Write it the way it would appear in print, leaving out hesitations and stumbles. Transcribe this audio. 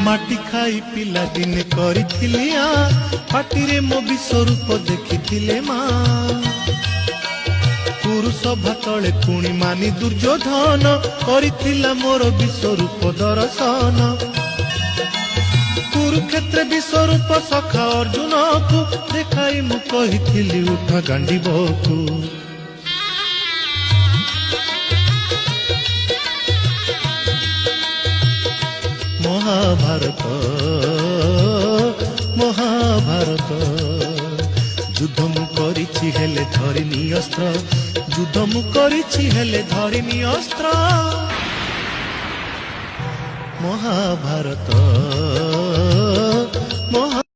माटी खाई पिला दिने करिथिली पाटिरे मो विश्वरूप देखिथिले मा पुरुष भातले पुणी मानी दुर्योधन करिथिला मोर विश्वरूप दर्शन कुरुक्षेत्र विश्वरूप सखा अर्जुन को देखाई मु कहिथिली उठ गांडीबकु महाभारत महाभारत युद्ध मु करिछि हेले धरिनी अस्त्र युद्ध मु करिछि हेले धरिनी अस्त्र महाभारत महा